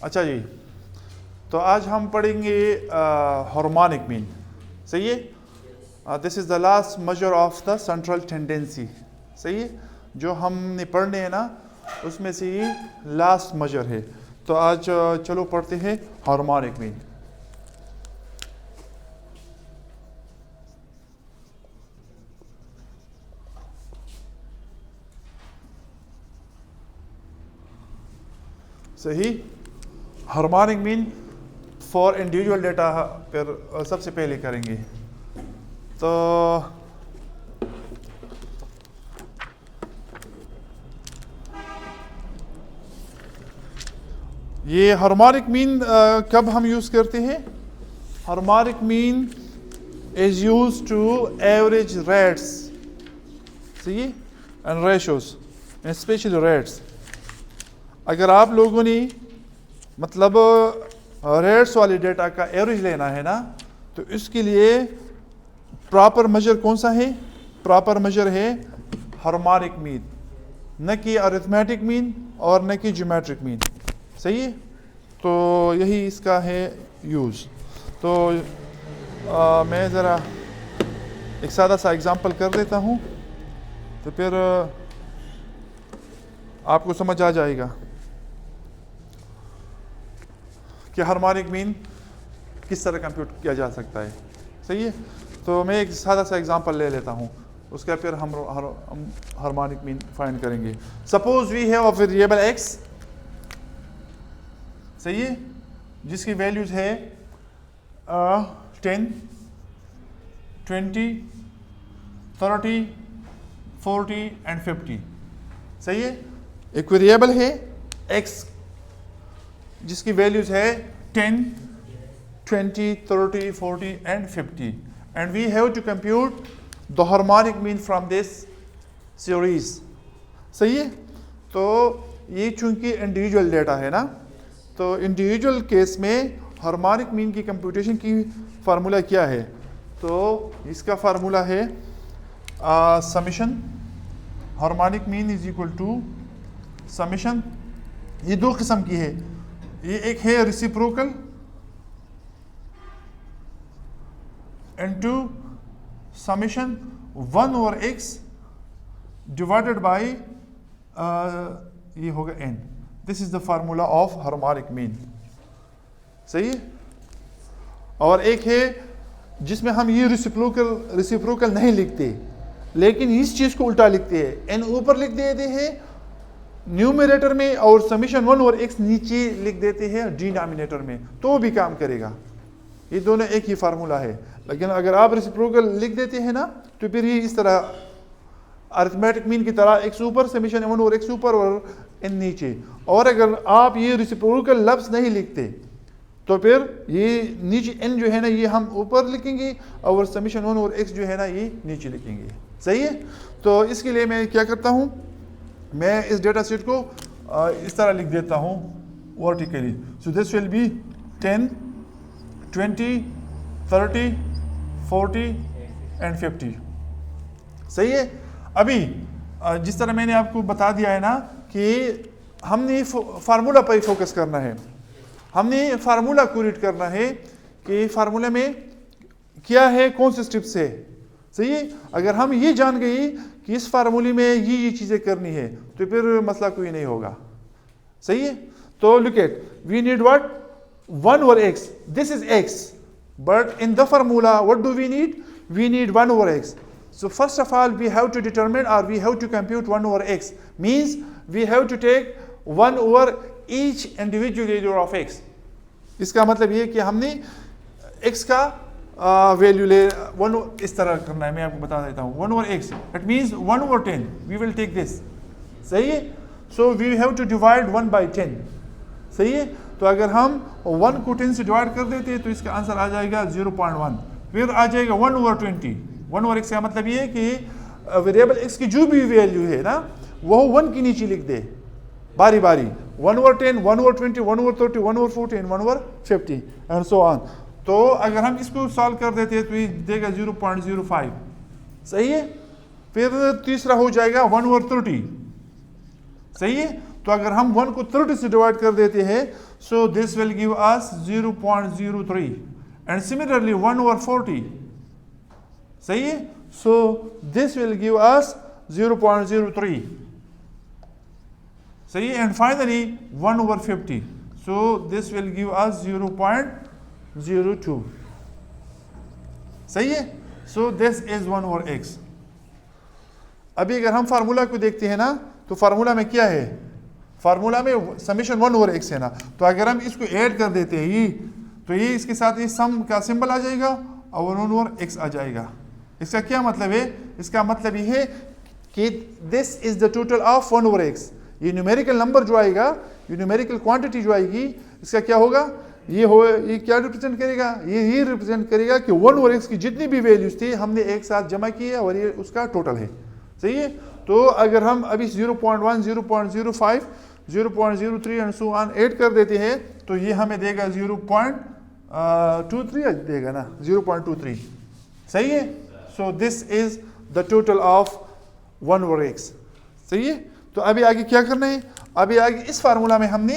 अच्छा जी, तो आज हम पढ़ेंगे हार्मोनिक मीन। सही है। This is the last measure of the central tendency. सही है, जो हमने पढ़ने हैं ना उसमें से ये लास्ट मेजर है। तो आज चलो पढ़ते हैं हार्मोनिक मीन। सही, harmonic mean for individual data पर सबसे पहले करेंगे। तो ये हार्मोनिक मीन कब हम यूज़ करते हैं? Harmonic mean is use to average rates, सही, एंड रेशोस, स्पेशली रेट्स। अगर आप लोगों ने मतलब रेट्स वाले डेटा का एवरेज लेना है ना, तो इसके लिए प्रॉपर मेजर कौन सा है? प्रॉपर मेजर है हार्मोनिक मीन, न कि अरिथमेटिक मीन और न कि ज्योमेट्रिक मीन। सही है, तो यही इसका है यूज़। तो मैं ज़रा एक सादा सा एग्जांपल कर देता हूँ, तो फिर आपको समझ आ जाएगा कि हार्मोनिक मीन किस तरह कंप्यूट किया जा सकता है। सही है, तो मैं एक सादा सा एग्जांपल ले लेता हूँ, उसका फिर हम हार्मोनिक मीन फाइंड करेंगे। Suppose we have a variable x, सही है, जिसकी वैल्यूज है 10, 20, 30, 40 एंड 50। सही है, एक वेरिएबल है एक्स जिसकी वैल्यूज है 10, 20, 30, 40 and 50, and we have to compute the harmonic mean from this series. सही है, तो ये चूंकि इंडिविजुअल डेटा है ना, तो इंडिविजुअल केस में हार्मोनिक मीन की कंप्यूटेशन की फार्मूला क्या है? तो इसका फार्मूला है summation harmonic mean is equal to summation. ये दो किस्म की है, ये एक है reciprocal into summation 1 over x divided by ये होगा n। This is the formula of harmonic mean. सही है, और एक है जिसमें हम ये रेसिप्रोकल नहीं लिखते, लेकिन इस चीज को उल्टा लिखते हैं, n ऊपर लिख देते हैं न्यूमरेटर में और समेशन 1 और x नीचे लिख देते हैं डिनोमिनेटर में, तो भी काम करेगा। ये दोनों एक ही फार्मूला है, लेकिन अगर आप रेसिप्रोकल लिख देते हैं ना, तो फिर ये इस तरह अरिथमेटिक मीन की तरह x ऊपर, समेशन 1 और x ऊपर और n नीचे। और अगर आप ये रेसिप्रोकल लफ्ज़ नहीं लिखते, तो फिर ये नीचे n जो है ना ये हम ऊपर लिखेंगे और समेशन 1 और x जो है ना ये नीचे लिखेंगे। सही है, तो इसके लिए मैं क्या करता हूँ, मैं इस डेटा सेट को इस तरह लिख देता हूँ vertically. So this will be 10, 20, 30, 40 and 50। सही है, अभी जिस तरह मैंने आपको बता दिया है ना कि हमने फार्मूला पर ही फोकस करना है, हमने फार्मूला को रीड करना है कि फार्मूला में क्या है, कौन से स्टेप्स है। सही है, अगर हम ये जान गए कि इस फार्मूले में ये चीजें करनी है, तो फिर मसला कोई नहीं होगा। सही है, तो look at, we need what, 1 over x, this is x, but in the formula what do we need, we need 1 over x. So first of all we have to determine, or we have to compute 1 over x, means we have to take 1 over each individual value of x. इसका मतलब ये कि हमने x का value ले 1 इस तरह करना है, मैं आपको बता देता हूँ। 1 over x, it means 1 over 10, we will take this. सही है, so we have to divide 1 by 10. सही है, तो अगर हम 1 को 10 से डिवाइड कर देते हैं तो इसका आंसर आ जाएगा 0.1। फिर आ जाएगा 1 over 20। 1 over x का मतलब ये है कि वेरिएबल x की जो भी वैल्यू है ना, वो 1 के नीचे लिख दे बारी बारी, 1 over 10, 1 over 20, 1 over 30, 1 over 40 and 1 over 50 and so on। तो अगर हम इसको सॉल्व कर देते हैं तो ये देगा 0.05। सही है, फिर तीसरा हो जाएगा 1 over 30। सही है, तो अगर हम 1 को 30 से डिवाइड कर देते हैं So this will give us 0.03 and similarly 1 over 40. सही है? So this will give us 0.03. सही है? And finally 1 over 50. So this will give us 0.02. सही है? So this is 1 over x. अभी अगर हम फार्मूला को देखते हैं ना, तो फार्मूला में क्या है? फार्मूला में समेशन 1 ओवर x है ना, तो अगर हम इसको ऐड कर देते हैं ये, तो ये इसके साथ ये सम का सिंबल आ जाएगा और 1 ओवर x आ जाएगा। इसका क्या मतलब है? इसका मतलब ये है कि this is the total of 1 over x। ये न्यूमेरिकल नंबर जो आएगा, ये न्यूमेरिकल क्वांटिटी जो आएगी, इसका क्या होगा? ये क्या रिप्रेजेंट करेगा? ये रिप्रेजेंट करेगा कि 1 ओवर x की जितनी भी वैल्यूज थी हमने एक साथ जमा की है और ये उसका टोटल है। सही है? तो अगर हम अभी 0.1, 0.05, 0.03 एंड सो ऑन ऐड कर देते हैं, तो ये हमें देगा 0.23 देगा ना, 0.23। सही है? So this is the total of 1 over x। सही है? तो अभी आगे क्या करना है? अभी आगे इस फार्मूला में हमने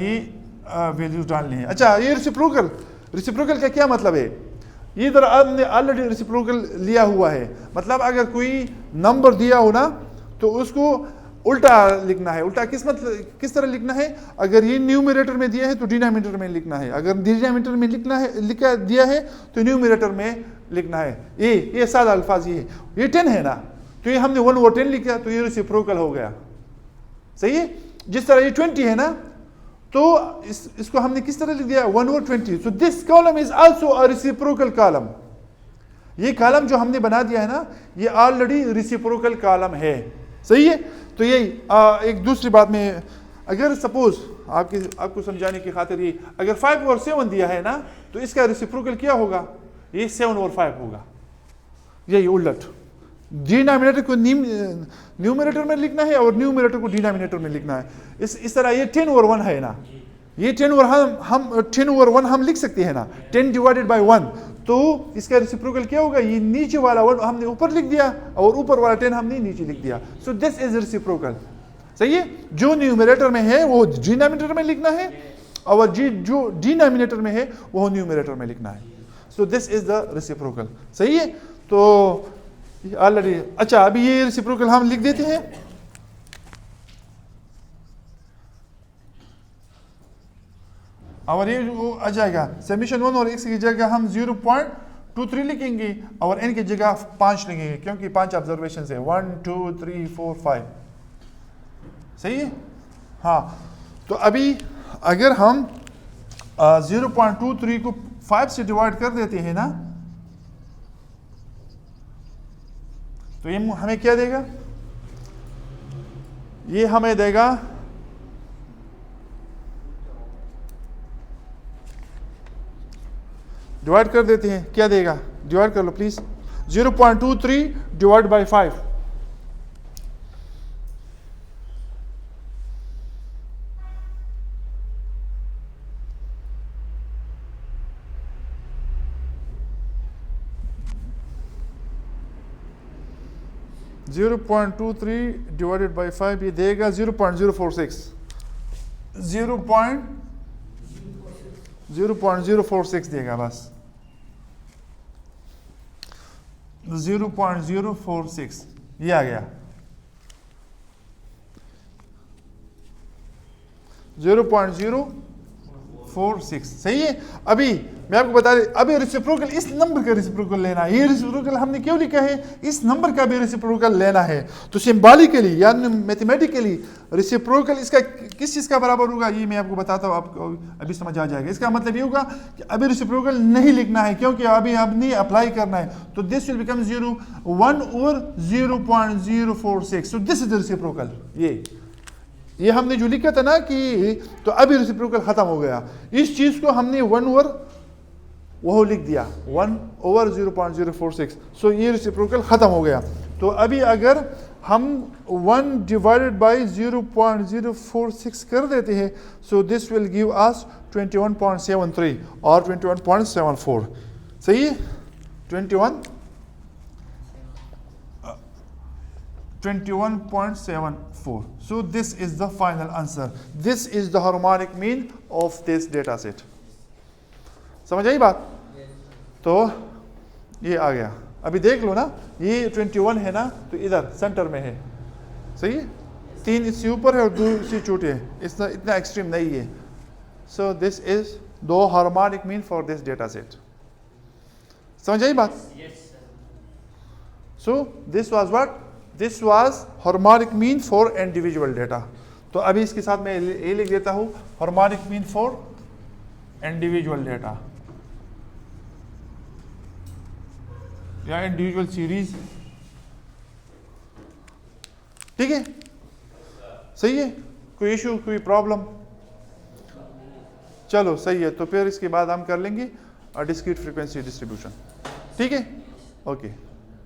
ये वैल्यूज डालनी है। अच्छा, ये रेसिप्रोकल का क्या मतलब है? ये इधर हमने ऑलरेडी रेसिप्रोकल लिया हुआ है। मतलब अगर कोई नंबर दिया हो ना, तो उसको उल्टा लिखना है। उल्टा किस तरह लिखना है? अगर ये न्यूमरेटर में दिया है तो डिनोमिनेटर में लिखना है, अगर डिनोमिनेटर में दिया है तो न्यूमरेटर में लिखना है। ये सादा अल्फाज ये 10 है ना, तो ये हमने 1 ओवर 10 लिखा, तो ये रेसिप्रोकल हो गया। सही है? जिस तरह ये 20 है ना, तो इसको हमने किस तरह लिख दिया? 1 over 20। So this column is also a reciprocal column. ये कॉलम जो हमने बना दिया है ना, ये ऑलरेडी रेसिप्रोकल कॉलम है। सही है? तो यही एक दूसरी बात में, अगर सपोज आपको समझाने की खातिर, ये अगर 5 ओवर 7 दिया है ना, तो इसका रेसिप्रोकल क्या होगा? ये 7 ओवर 5 होगा। यही उलट, डिनोमिनेटर को न्यूमरेटर में लिखना है और न्यूमरेटर को डिनोमिनेटर में लिखना है। इस तरह ये 10 ओवर 1 है ना, ये 10 ओवर हम 10 ओवर 1 हम लिख सकते हैं ना, 10 डिवाइडेड बाय 1। तो इसका रेसिप्रोकल क्या होगा? ये नीचे वाला 1 हमने ऊपर लिख दिया और ऊपर वाला 10 हमने नीचे लिख दिया। So this is reciprocal. सही है? जो न्यूमरेटर में है वो डिनोमिनेटर में लिखना है और जो डिनोमिनेटर में है वो न्यूमरेटर में लिखना है। So this is the reciprocal. सही है? तो ऑलरेडी, अच्छा, अभी ये रेसिप्रोकल हम लिख देते हैं। और ये आ जाएगा समेशन 1 और x की जगह हम 0.23 लिखेंगे और n की जगह 5 लिखेंगे, क्योंकि 5 ऑब्जर्वेशन है। 1 2 3 4 5। सही है? हाँ, तो अभी अगर हम 0.23 को 5 से डिवाइड कर देते हैं ना, तो ये हमें क्या देगा? ये हमें देगा डिवाइड कर देते हैं, क्या देगा? डिवाइड कर लो please. 0.23 divide by 5, divided by 5 ये देगा 0.046। 0.046 देगा बस, 0.046 ये आ गया। 0.046। सही है? अभी मैं आपको बता दें, अभी रेसिप्रोकल इस नंबर का रेसिप्रोकल लेना है। ये रेसिप्रोकल हमने क्यों लिखा है? इस नंबर का भी रेसिप्रोकल लेना है। तो सिंबॉलिकली या मैथमेटिकली रेसिप्रोकल इसका किस चीज़ का बराबर होगा, ये मैं आपको बताता हूँ, आपको अभी समझ आ जाएगा। इसका मतलब ये होगा कि अभी रेसिप्रोकल नहीं लिखना है, क्योंकि अभी आपने अप्लाई करना है। तो this will become 1 over 0.046। So this is reciprocal. ये हमने जो लिखा था ना कि, तो अभी रेसिप्रोकल खत्म हो गया। इस चीज को हमने 1 ओवर वो लिख दिया, 1 ओवर 0.046। सो ये रेसिप्रोकल खत्म हो गया। तो अभी अगर हम 1 डिवाइडेड बाय 0.046 कर देते हैं, so this will give us 21.73 और 21.74। सही है? 21 21.74. So this is the final answer. This is the harmonic mean of this data set. समझ आई बात? तो ये आ गया. अभी देख लो ना, ये 21 है ना, तो इधर सेंटर में है. सही है? 3 इससे ऊपर है और 2 इससे छोटे है. इतना एक्सट्रीम नहीं है. So this is the harmonic mean for this data set. समझ आई बात? Yes, sir. So this was what? This was harmonic mean for individual data. तो अभी इसके साथ मैं ये लिख देता हूँ harmonic mean for individual data या individual series. ठीक है? सही है? कोई इशू, कोई प्रॉब्लम? चलो सही है. तो फिर इसके बाद हम कर लेंगे डिस्क्रीट फ्रीक्वेंसी डिस्ट्रीब्यूशन. ठीक है? ओके.